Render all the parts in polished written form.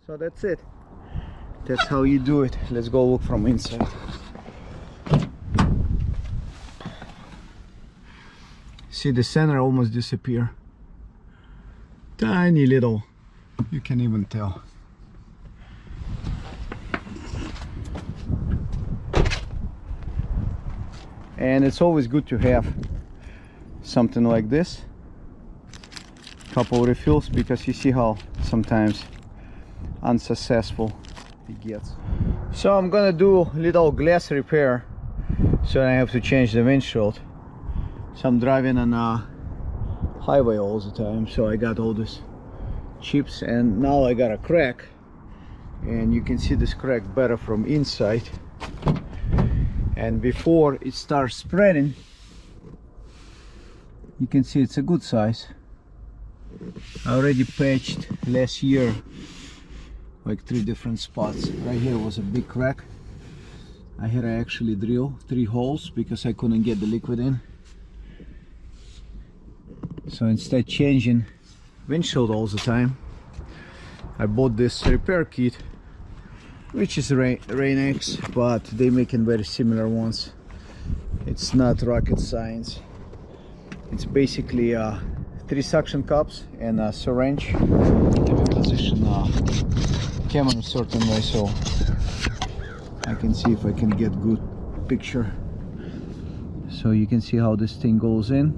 So that's it. That's how you do it. Let's go look from inside. See, the center almost disappear. Tiny little, you can even tell. And it's always good to have something like this, couple refills, because you see how sometimes unsuccessful it gets. So I'm gonna do a little glass repair, so I have to change the windshield. So I'm driving on a highway all the time, so I got all these chips, and now I got a crack, and you can see this crack better from inside. And before it starts spreading, you can see it's a good size. I already patched last year like 3 different spots. Right here was a big crack. I had to actually drill 3 holes because I couldn't get the liquid in. So instead changing windshield all the time, I bought this repair kit, which is Rain-X, but they making very similar ones. It's not rocket science. It's basically 3 suction cups and a syringe. Let me position camera a certain way so I can see if I can get good picture. So you can see how this thing goes in.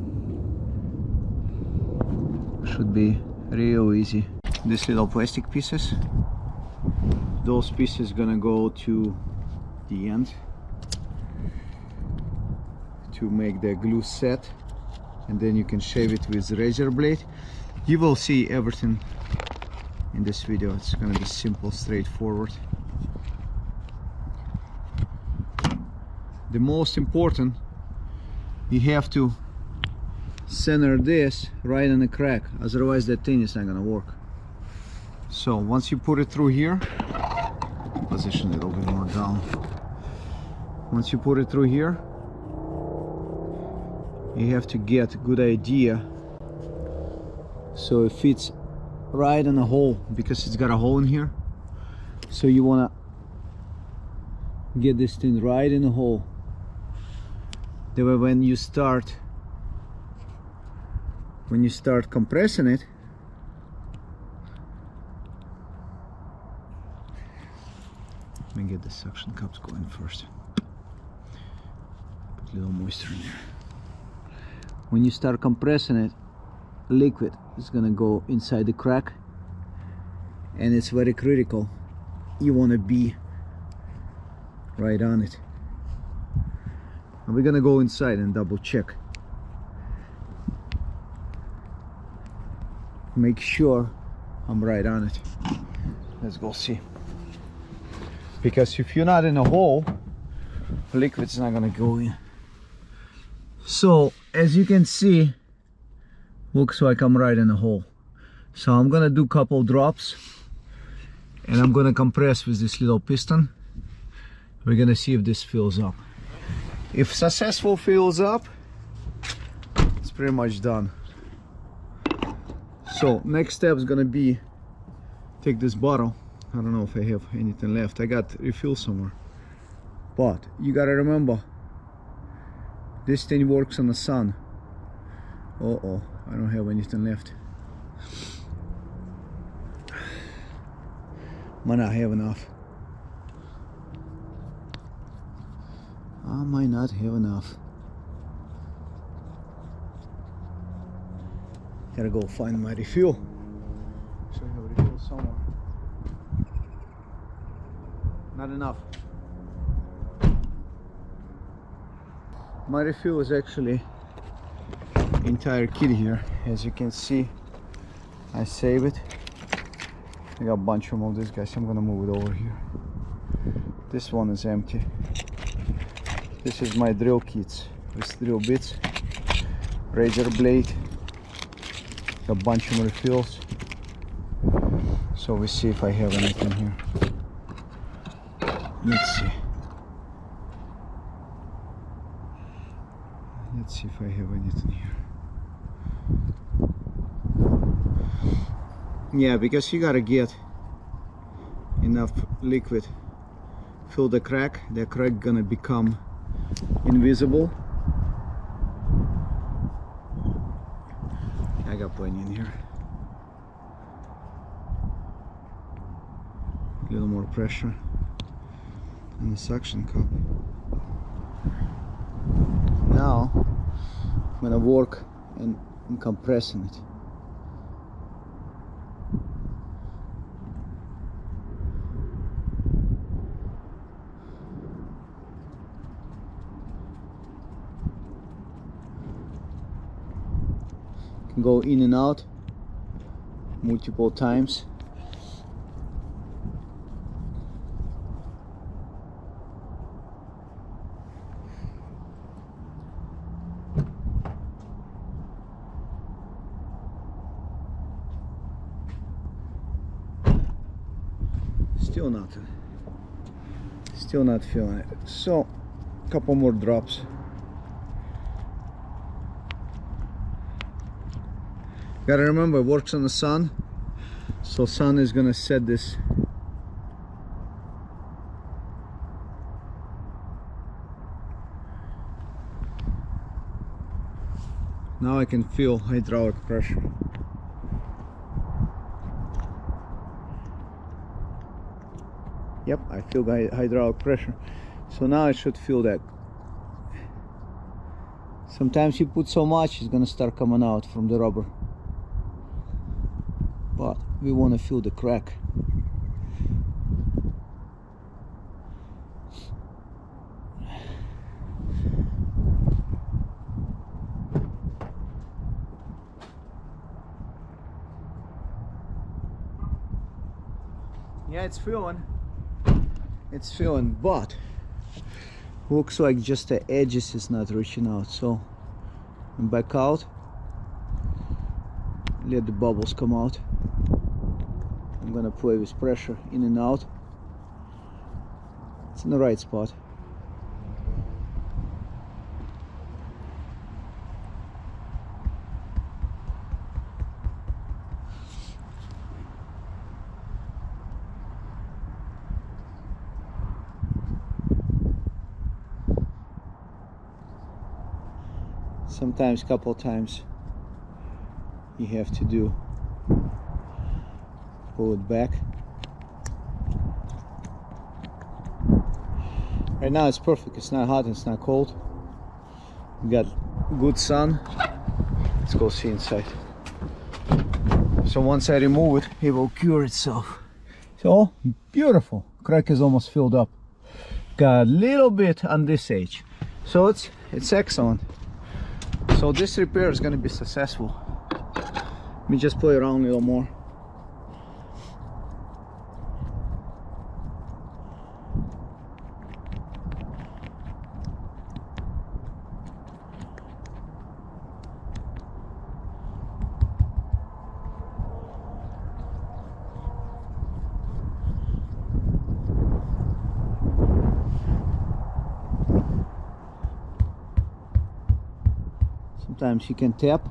Should be real easy. These little plastic pieces, those pieces gonna go to the end to make the glue set, and then you can shave it with razor blade. You will see everything in this video. It's gonna be simple, straightforward. The most important, you have to center this right in the crack, otherwise that thing is not gonna work. So once you put it through here, position it a little bit more down. Once you put it through here, you have to get a good idea so it fits right in the hole, because it's got a hole in here. So you want to get this thing right in the hole. That way when you start compressing it, let me get the suction cups going first. Put a little moisture in there. When you start compressing it, liquid is gonna go inside the crack, and it's very critical. You want to be right on it. And we're gonna go inside and double check. Make sure I'm right on it. Let's go see. Because if you're not in a hole, liquid's not gonna go in. So as you can see, looks like I'm right in the hole. So I'm gonna do a couple drops, and I'm gonna compress with this little piston. We're gonna see if this fills up. If successful fills up, it's pretty much done. So next step is gonna be take this bottle. I don't know if I have anything left. I got refill somewhere, but you gotta remember, this thing works on the sun. Uh-oh, I don't have anything left. Might not have enough. I might not have enough. Gotta go find my refill. So I have a refill somewhere. Not enough. My refill is actually entire kit here. As you can see, I save it. I got a bunch of these guys. I'm gonna move it over here. This one is empty. This is my drill kits with drill bits, razor blade, a bunch of refills. So we see if I have anything here. Let's see. Let's see if I have anything here. Yeah, because you gotta get enough liquid fill the crack gonna become invisible. I got plenty in here. A little more pressure on the suction cup. Now I'm gonna work and compressing it. Can go in and out multiple times. Still not feeling it. So a couple more drops. Gotta remember, it works on the sun, so sun is gonna set this. Now I can feel hydraulic pressure. Yep, I feel hydraulic pressure. So now I should feel that. Sometimes you put so much, it's gonna start coming out from the rubber. But we want to feel the crack. Yeah, it's feeling, but looks like just the edges is not reaching out. So I'm back out, let the bubbles come out. I'm gonna play with pressure in and out. It's in the right spot. Sometimes, couple times, you have to do. Pull it back. Right now it's perfect. It's not hot, it's not cold. We got good sun. Let's go see inside. So once I remove it, it will cure itself. So beautiful. Crack is almost filled up. Got a little bit on this edge. So it's excellent. So this repair is gonna be successful. Let me just play around a little more. Sometimes you can tap.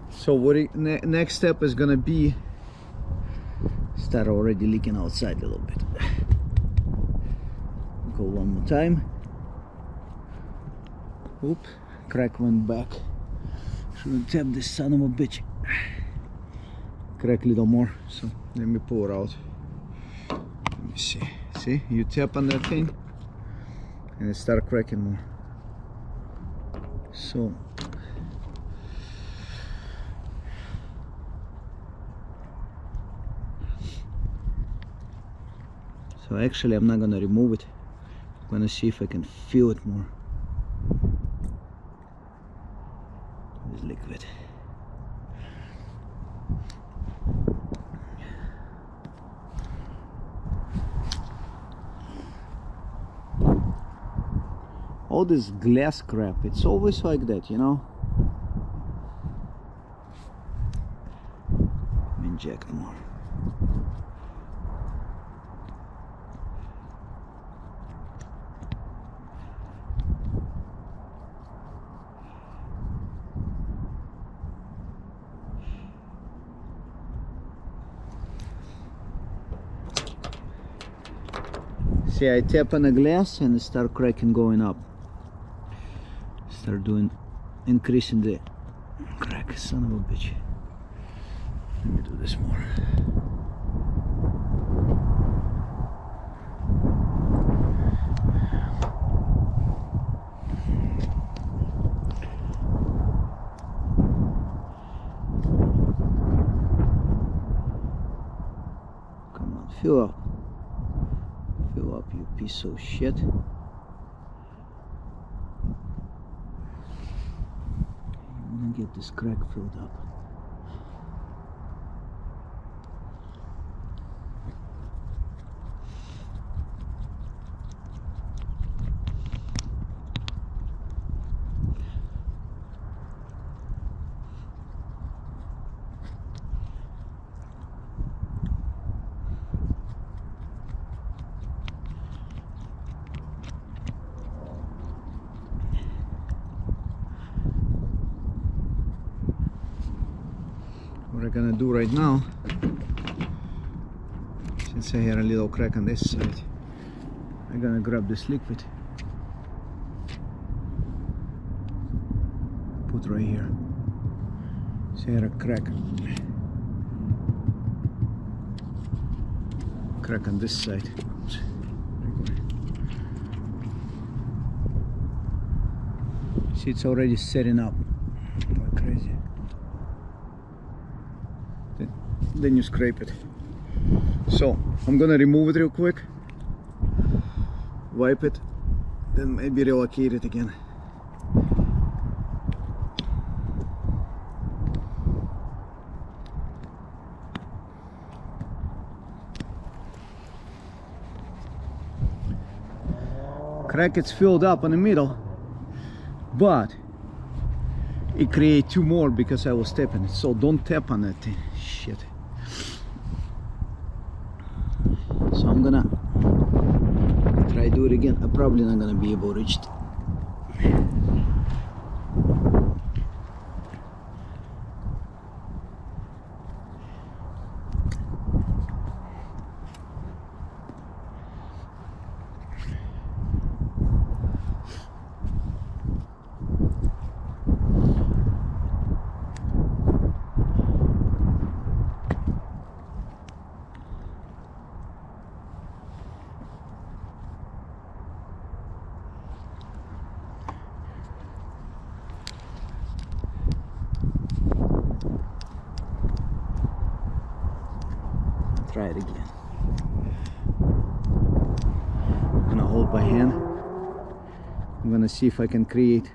So what next step is gonna be, start already leaking outside a little bit. Go one more time. Oop, crack went back. Shouldn't tap this son of a bitch. Crack a little more. So let me pull it out. Let me see. See, you tap on that thing and it start cracking more. So actually I'm not gonna remove it. I'm gonna see if I can feel it more. It's liquid. All this glass crap, it's always like that, you know. Inject more. See, I tap on the glass and it start cracking, going up. Start doing, increasing the crack. Son of a bitch. Let me do this more. Come on, fill up. Fill up, you piece of shit. You wanna get this crack filled up. What I'm gonna do right now, since I had a little crack on this side, I'm gonna grab this liquid, put right here. See, I had a crack on this side. Oops. See, it's already setting up like crazy. Then you scrape it. So I'm gonna remove it real quick, wipe it, then maybe relocate it again. Crack is filled up in the middle, but it creates two more because I was tapping it. So don't tap on that thing. Shit. So I'm gonna try do it again. I'm probably not gonna be able to reach it. Try it again. I'm gonna hold by hand. I'm gonna see if I can create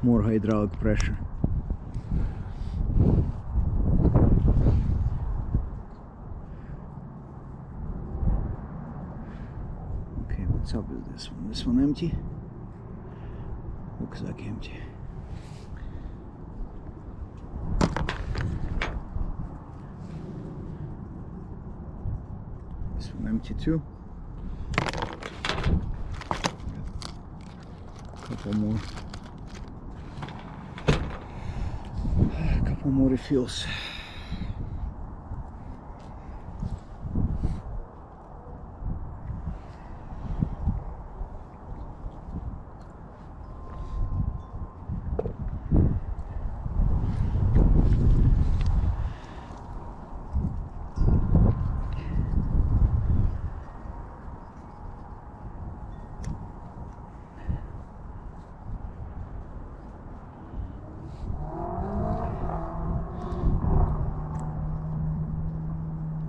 more hydraulic pressure. Okay, what's up with this one? This one empty? Looks like empty. Empty too. Couple more. A couple more refills.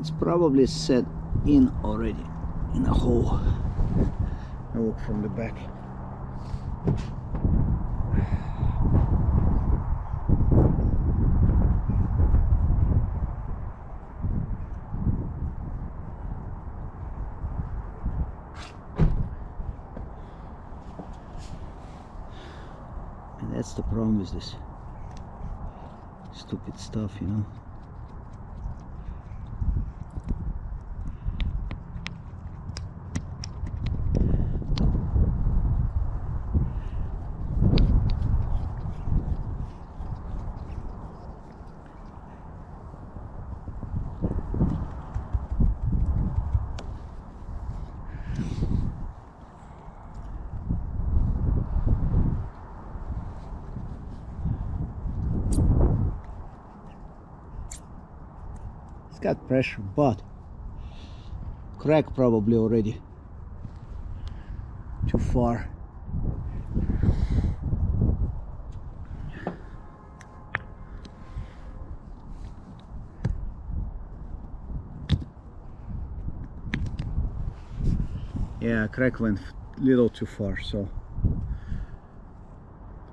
It's probably set in already in a hole. I look from the back. And that's the problem with this stupid stuff, you know. got pressure, but crack probably already too far. Yeah, crack went a little too far, so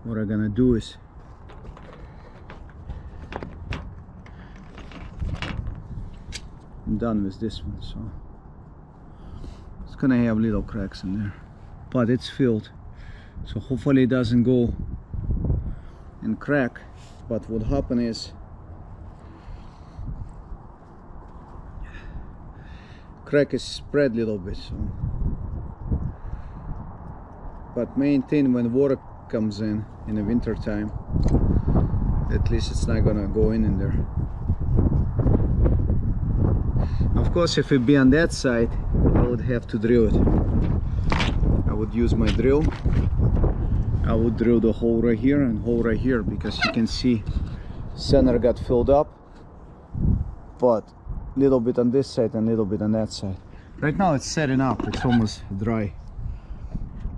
what I'm gonna do is I'm done with this one, so it's gonna have little cracks in there, but it's filled, so hopefully it doesn't go and crack. But what happen is crack is spread a little bit, so but main thing when water comes in the winter time, at least it's not gonna go in there. Of course, if it be on that side, I would have to drill it. I would use my drill. I would drill the hole right here and hole right here, because you can see center got filled up, but little bit on this side and little bit on that side. Right now it's setting up, it's almost dry,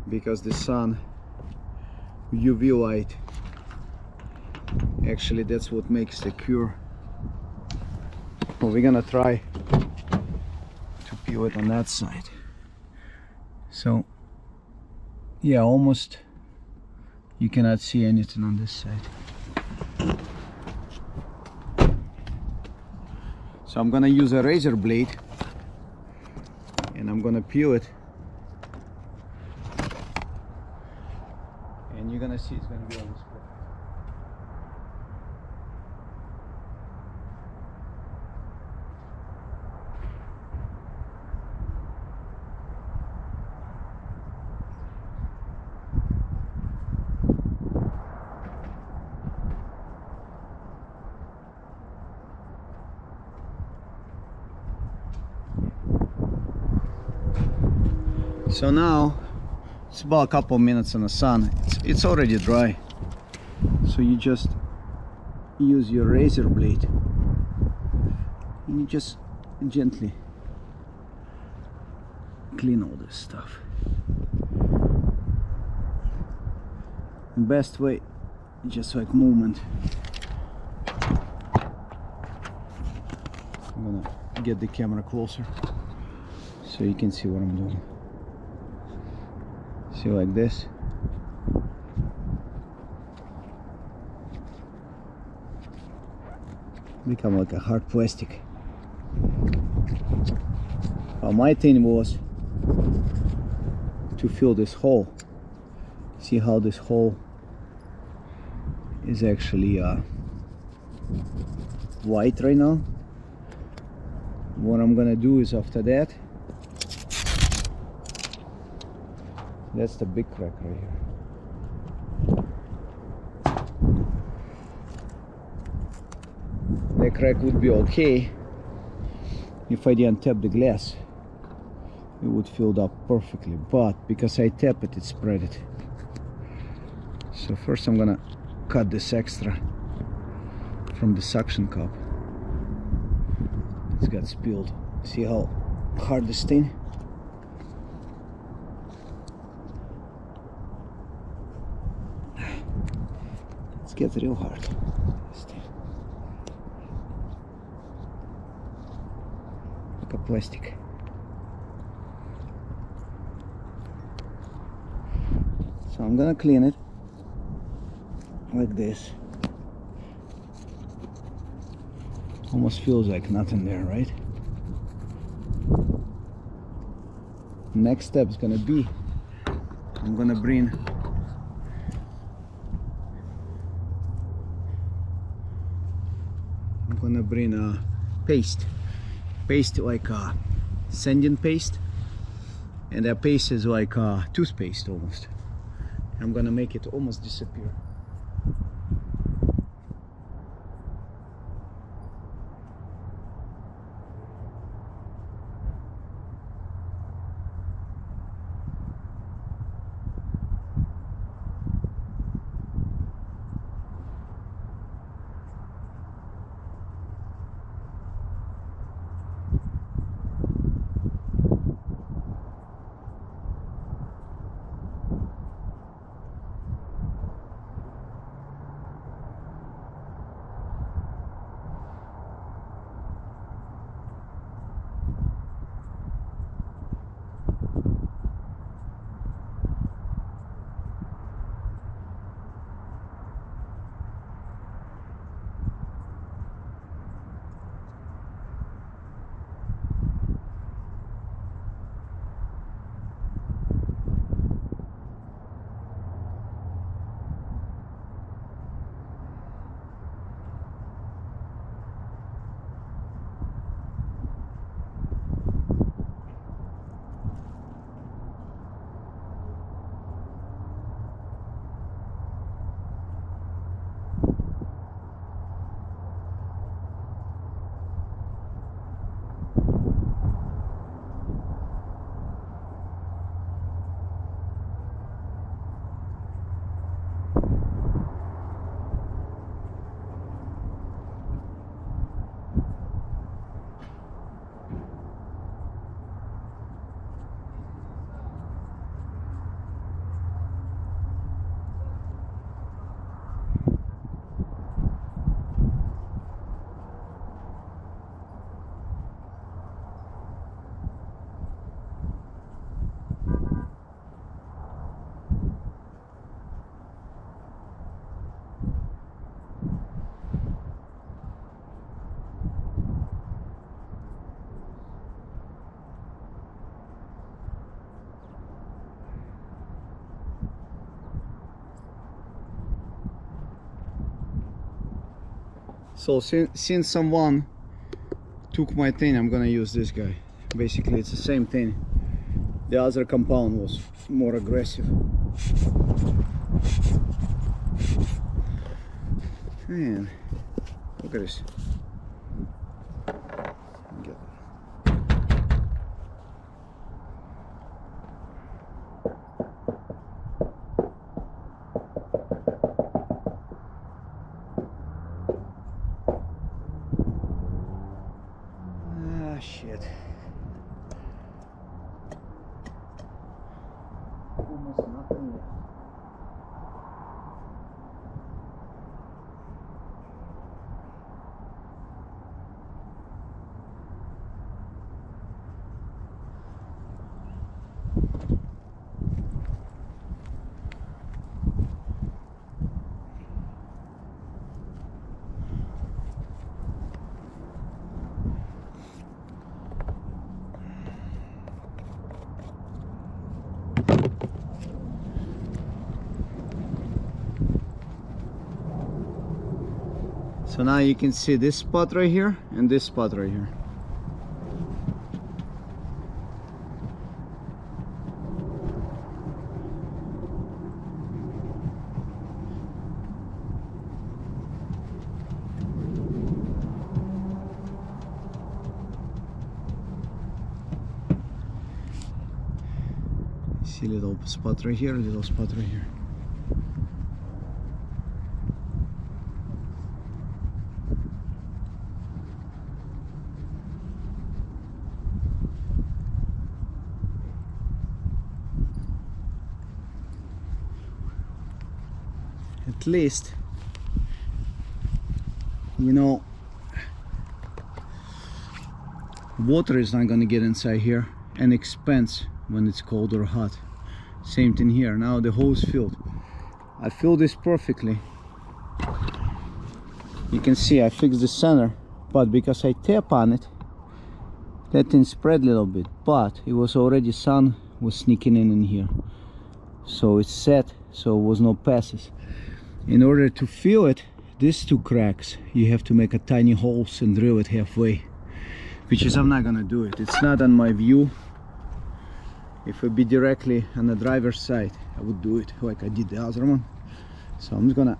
because the sun UV light, actually that's what makes the cure. Well, we're gonna try to peel it on that side. So yeah, almost you cannot see anything on this side. So I'm gonna use a razor blade and I'm gonna peel it, and you're gonna see it's gonna be almost perfect. So now it's about a couple minutes in the sun. It's already dry. So you just use your razor blade and you just gently clean all this stuff. The best way, just like movement. I'm gonna get the camera closer so you can see what I'm doing. See, like this. Become like a hard plastic. My thing was to fill this hole. See how this hole is actually white right now. What I'm gonna do is, after that, that's the big crack right here. That crack would be okay if I didn't tap the glass. It would fill up perfectly, but because I tap it, it spread it. So first I'm gonna cut this extra from the suction cup. It's got spilled. See how hard this thing? It gets real hard. Like a plastic. So I'm gonna clean it like this. Almost feels like nothing there, right? Next step is gonna be, I'm gonna bring paste like a sanding paste, and that paste is like a toothpaste almost. I'm gonna make it almost disappear. So since someone took my thing, I'm gonna use this guy. Basically it's the same thing. The other compound was more aggressive. Man, look at this. Ah, shit. Almost nothing left. So now you can see this spot right here and this spot right here. See little spot right here, little spot right here. At least, you know, water is not gonna get inside here and expands when it's cold or hot. Same thing here. Now the hose filled. I filled this perfectly. You can see I fixed the center, but because I tap on it, that thing spread a little bit, but it was already sun was sneaking in here, so it's set, so it was no passes. In order to fill it, these two cracks, you have to make a tiny holes and drill it halfway, which is I'm not gonna do it. It's not on my view. If it would be directly on the driver's side, I would do it like I did the other one. So I'm just gonna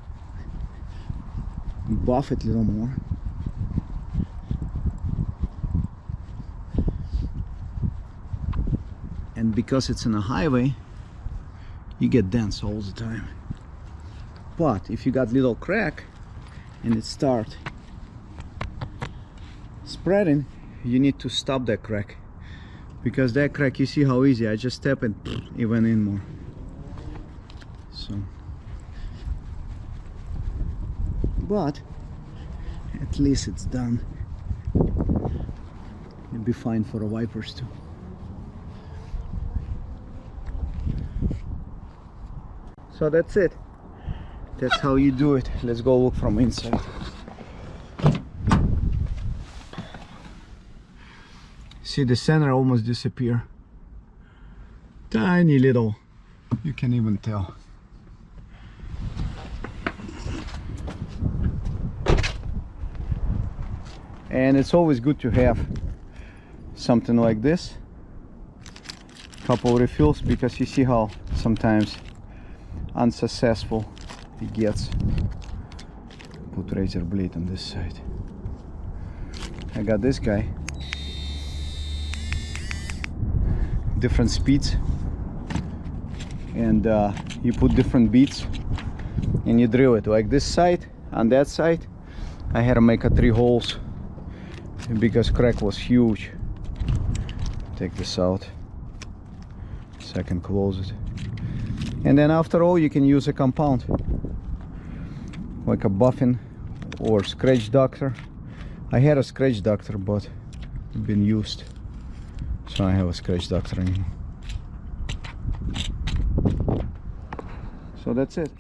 buff it a little more. And because it's on a highway, you get dents all the time. But if you got little crack and it start spreading, you need to stop that crack, because that crack, you see how easy I just tap it, it went in more. So, but at least it's done. It'll be fine for the wipers too. So that's it. That's how you do it. Let's go look from inside. See, the center almost disappear. Tiny little, you can even tell. And it's always good to have something like this, couple refills, because you see how sometimes unsuccessful it gets. Put razor blade on this side. I got this guy, different speeds, and you put different beads and you drill it like this side. On that side I had to make 3 holes because crack was huge. Take this out so I can close it. And then after all, you can use a compound like a buffing or scratch doctor. I had a scratch doctor, but it's been used, so I have a scratch doctor in here. So that's it.